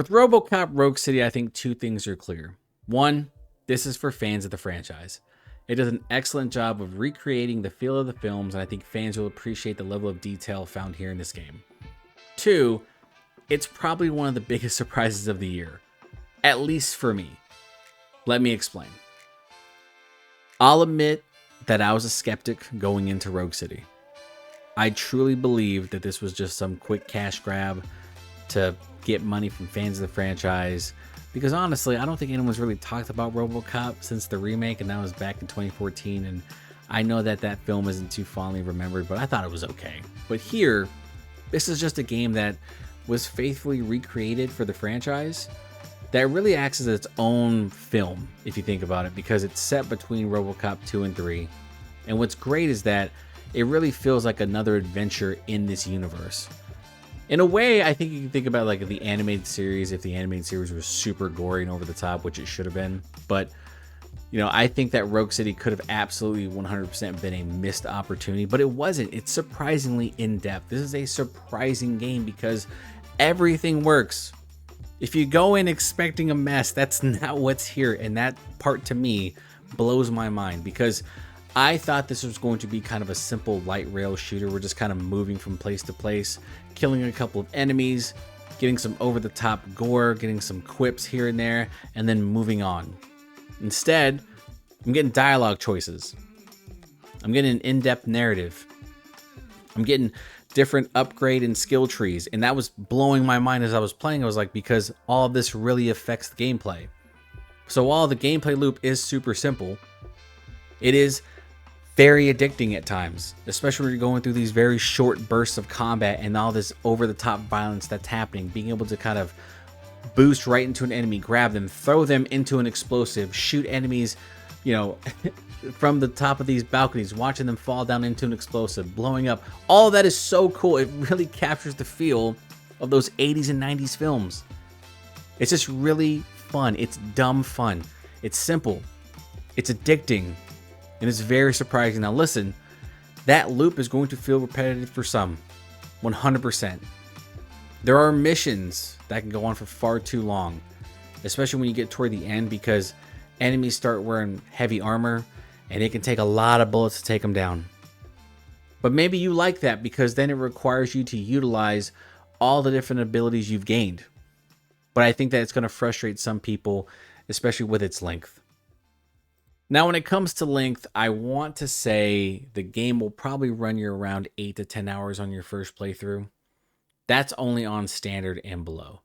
With Robocop Rogue City, I think two things are clear. One, this is for fans of the franchise. It does an excellent job of recreating the feel of the films, and I think fans will appreciate the level of detail found here in this game. Two, it's probably one of the biggest surprises of the year, at least for me. Let me explain. I'll admit that I was a skeptic going into Rogue City. I truly believed that this was just some quick cash grab to get money from fans of the franchise, because honestly, I don't think anyone's really talked about Robocop since the remake, and that was back in 2014, and I know that that film isn't too fondly remembered, but I thought it was okay. But here, this is just a game that was faithfully recreated for the franchise that really acts as its own film, if you think about it, because it's set between Robocop 2 and 3. And what's great is that it really feels like another adventure in this universe. In a way, I think you can think about like the animated series, if the animated series was super gory and over the top, which it should have been. But, you know, I think that Rogue City could have absolutely 100% been a missed opportunity, but it wasn't. It's surprisingly in-depth. This is a surprising game because everything works. If you go in expecting a mess, that's not what's here. And that part to me blows my mind, because I thought this was going to be kind of a simple light rail shooter. We're just kind of moving from place to place, killing a couple of enemies, getting some over-the-top gore, getting some quips here and there, and then moving on. Instead, I'm getting dialogue choices. I'm getting an in-depth narrative. I'm getting different upgrade and skill trees, and that was blowing my mind as I was playing. I was like, because all of this really affects the gameplay. So while the gameplay loop is super simple, it is very addicting at times, especially when you're going through these very short bursts of combat and all this over-the-top violence that's happening. Being able to kind of boost right into an enemy, grab them, throw them into an explosive, shoot enemies, you know, from the top of these balconies, watching them fall down into an explosive, blowing up. All of that is so cool. It really captures the feel of those 80s and 90s films. It's just really fun. It's dumb fun. It's simple. It's addicting. And it's very surprising. Now listen, that loop is going to feel repetitive for some, 100%. There are missions that can go on for far too long, especially when you get toward the end, because enemies start wearing heavy armor and it can take a lot of bullets to take them down. But maybe you like that, because then it requires you to utilize all the different abilities you've gained. But I think that it's going to frustrate some people, especially with its length. Now, when it comes to length, I want to say the game will probably run you around 8 to 10 hours on your first playthrough. That's only on standard and below.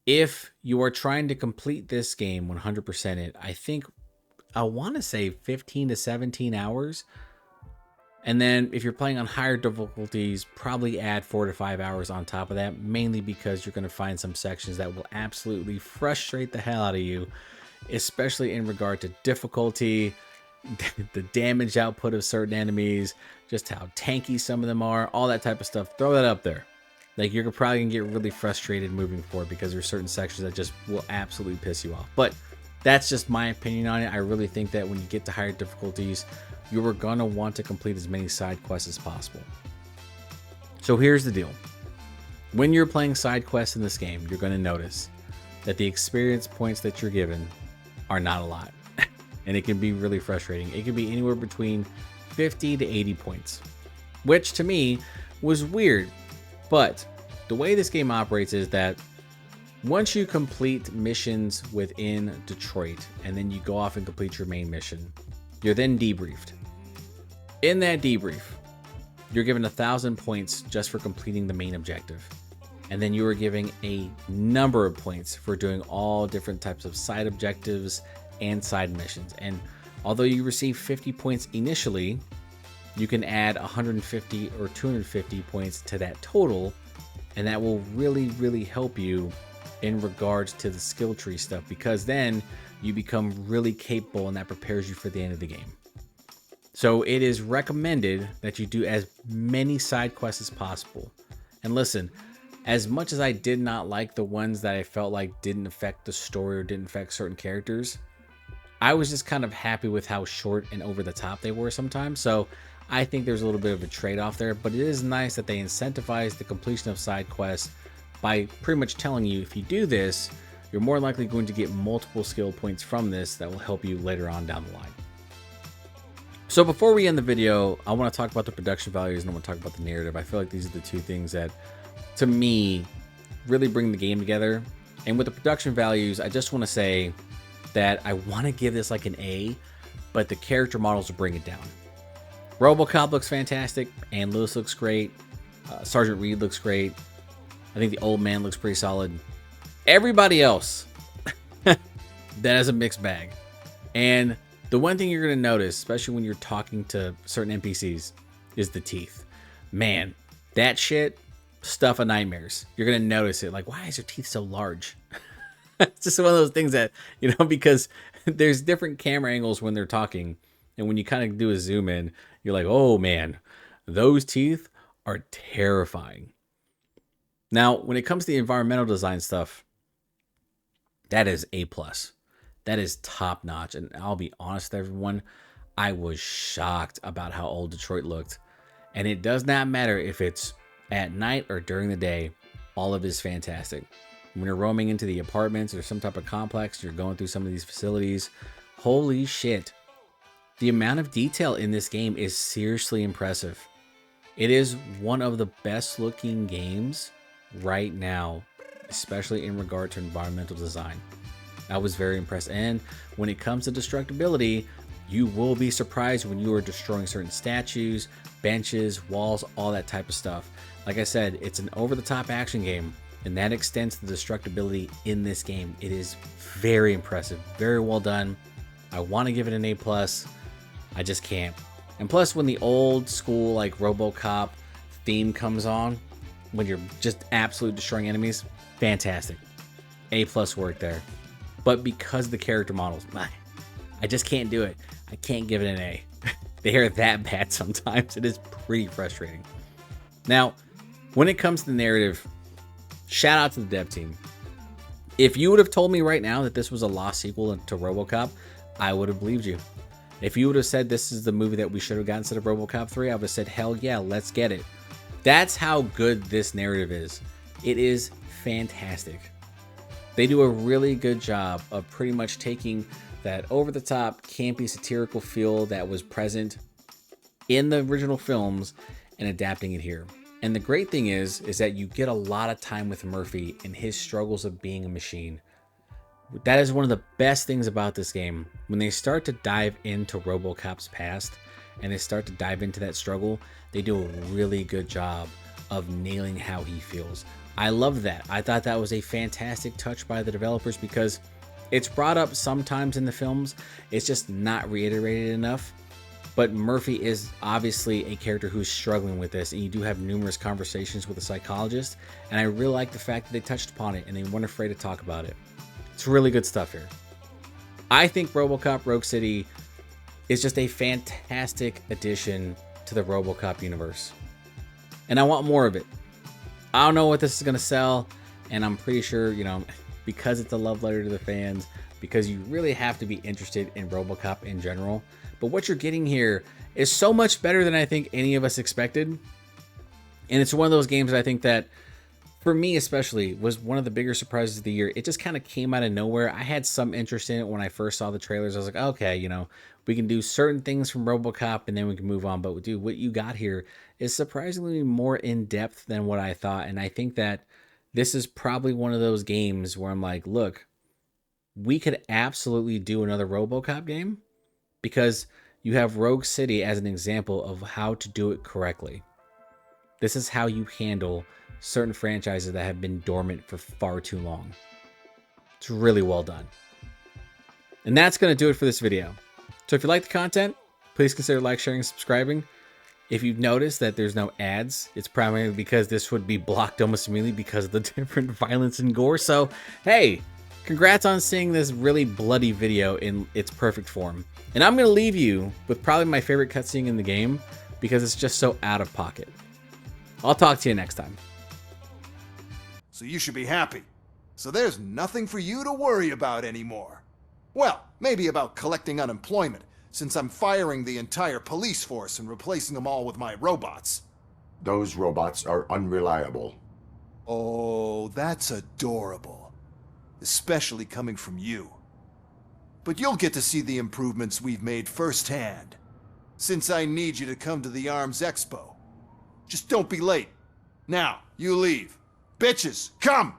If you are trying to complete this game 100% it, I think I want to say 15 to 17 hours. And then if you're playing on higher difficulties, probably add 4 to 5 hours on top of that, mainly because you're going to find some sections that will absolutely frustrate the hell out of you, especially in regard to difficulty, the damage output of certain enemies, just how tanky some of them are, all that type of stuff. Throw that up there. Like, you're probably gonna get really frustrated moving forward, because there's certain sections that just will absolutely piss you off. But that's just my opinion on it. I really think that when you get to higher difficulties, you are gonna want to complete as many side quests as possible. So here's the deal. When you're playing side quests in this game, you're gonna notice that the experience points that you're given are not a lot. And it can be really frustrating. It can be anywhere between 50 to 80 points, which to me was weird. But the way this game operates is that once you complete missions within Detroit, and then you go off and complete your main mission, you're then debriefed. In that debrief, you're given 1,000 points just for completing the main objective. And then you are giving a number of points for doing all different types of side objectives and side missions. And although you receive 50 points initially, you can add 150 or 250 points to that total, and that will really, really help you in regards to the skill tree stuff, because then you become really capable, and that prepares you for the end of the game. So it is recommended that you do as many side quests as possible. And listen, as much as I did not like the ones that I felt like didn't affect the story or didn't affect certain characters, I was just kind of happy with how short and over the top they were sometimes. So I think there's a little bit of a trade-off there, but it is nice that they incentivize the completion of side quests by pretty much telling you if you do this, you're more likely going to get multiple skill points from this that will help you later on down the line. So before we end the video, I want to talk about the production values and I want to talk about the narrative. I feel like these are the two things that, to me, really bring the game together. And with the production values, I just want to say that I want to give this like an A, but the character models will bring it down. Robocop looks fantastic, and Lewis looks great. Sergeant Reed looks great. I think the old man looks pretty solid. Everybody else, that is a mixed bag. And the one thing you're going to notice, especially when you're talking to certain NPCs, is the teeth. Man, that shit, stuff of nightmares. You're going to notice it. Like, why is your teeth so large? It's just one of those things that, you know, because there's different camera angles when they're talking. And when you kind of do a zoom in, you're like, oh man, those teeth are terrifying. Now, when it comes to the environmental design stuff, that is A+. That is top notch. And I'll be honest with everyone, I was shocked about how old Detroit looked. And it does not matter if it's at night or during the day, all of it is fantastic. When you're roaming into the apartments or some type of complex, you're going through some of these facilities, holy shit. The amount of detail in this game is seriously impressive. It is one of the best looking games right now, especially in regard to environmental design. I was very impressed. And when it comes to destructibility, you will be surprised when you are destroying certain statues, benches, walls, all that type of stuff. Like I said, it's an over-the-top action game, and that extends the destructibility in this game. It is very impressive, very well done. I want to give it an A+. I just can't. And plus, when the old school like Robocop theme comes on, when you're just absolutely destroying enemies, fantastic. A+ work there. But because of the character models, I just can't do it. I can't give it an A. They are that bad sometimes. It is pretty frustrating. Now, when it comes to the narrative, shout out to the dev team. If you would have told me right now that this was a lost sequel to Robocop, I would have believed you. If you would have said this is the movie that we should have gotten instead of Robocop 3, I would have said, hell yeah, let's get it. That's how good this narrative is. It is fantastic. They do a really good job of pretty much taking that over-the-top, campy, satirical feel that was present in the original films and adapting it here. And the great thing is that you get a lot of time with Murphy and his struggles of being a machine. That is one of the best things about this game. When they start to dive into Robocop's past and they start to dive into that struggle, they do a really good job of nailing how he feels. I love that. I thought that was a fantastic touch by the developers because it's brought up sometimes in the films. It's just not reiterated enough. But Murphy is obviously a character who's struggling with this, and you do have numerous conversations with a psychologist. And I really like the fact that they touched upon it and they weren't afraid to talk about it. It's really good stuff here. I think Robocop Rogue City is just a fantastic addition to the Robocop universe. And I want more of it. I don't know what this is going to sell, and I'm pretty sure, you know, because it's a love letter to the fans, because you really have to be interested in Robocop in general. But what you're getting here is so much better than I think any of us expected. And it's one of those games that I think that, for me especially, was one of the bigger surprises of the year. It just kind of came out of nowhere. I had some interest in it when I first saw the trailers. I was like, okay, you know, we can do certain things from Robocop and then we can move on. But dude, what you got here is surprisingly more in depth than what I thought. And I think that this is probably one of those games where I'm like, look, we could absolutely do another Robocop game because you have Rogue City as an example of how to do it correctly. This is how you handle certain franchises that have been dormant for far too long. It's really well done. And that's going to do it for this video. So if you like the content, please consider like, sharing, and subscribing. If you've noticed that there's no ads, it's primarily because this would be blocked almost immediately because of the different violence and gore. So, hey, congrats on seeing this really bloody video in its perfect form. And I'm going to leave you with probably my favorite cutscene in the game because it's just so out of pocket. I'll talk to you next time. So you should be happy. So there's nothing for you to worry about anymore. Well, maybe about collecting unemployment, since I'm firing the entire police force and replacing them all with my robots. Those robots are unreliable. Oh, that's adorable. Especially coming from you. But you'll get to see the improvements we've made firsthand. Since I need you to come to the ARMS Expo. Just don't be late. Now, you leave. Bitches, come!